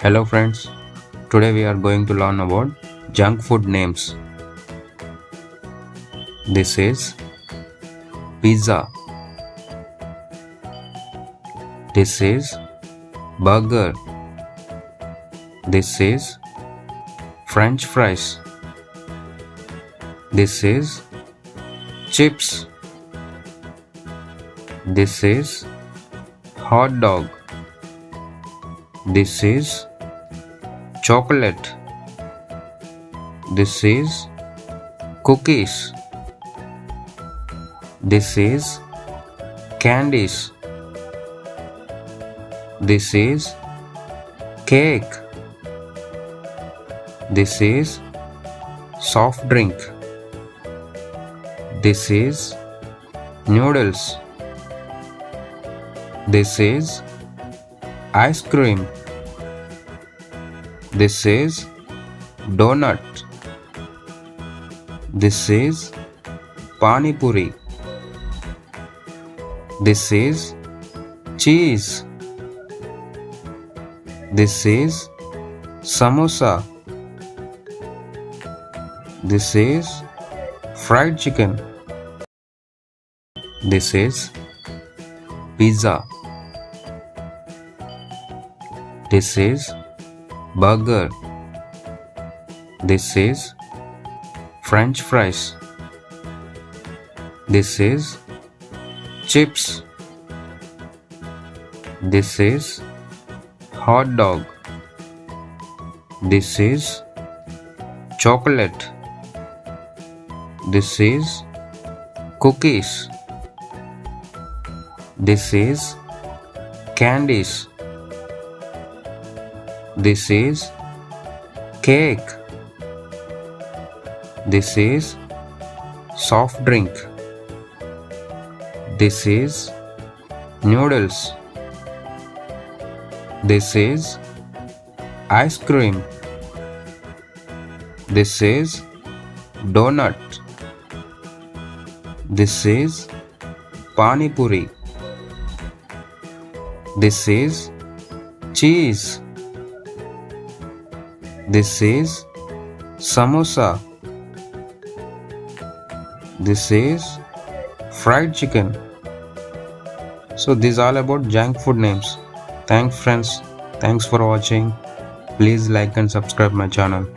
Hello friends, today we are going to learn about junk food names. This is pizza. This is burger. This is French fries. This is chips. This is hot dog. This is chocolate. This is cookies. This is candies. This is cake. This is soft drink. This is noodles. This is ice cream. This is donut. This is pani puri. This is cheese. This is samosa. This is fried chicken. This is pizza. This is burger. This is French fries. This is chips. This is hot dog. This is chocolate. This is cookies. This is candies. This is cake. This is soft drink. This is noodles. This is ice cream. This is donut. This is pani puri. This is cheese. This is samosa. This is fried chicken. So these are all about junk food names. Thanks friends. Thanks for watching. Please like and subscribe my channel.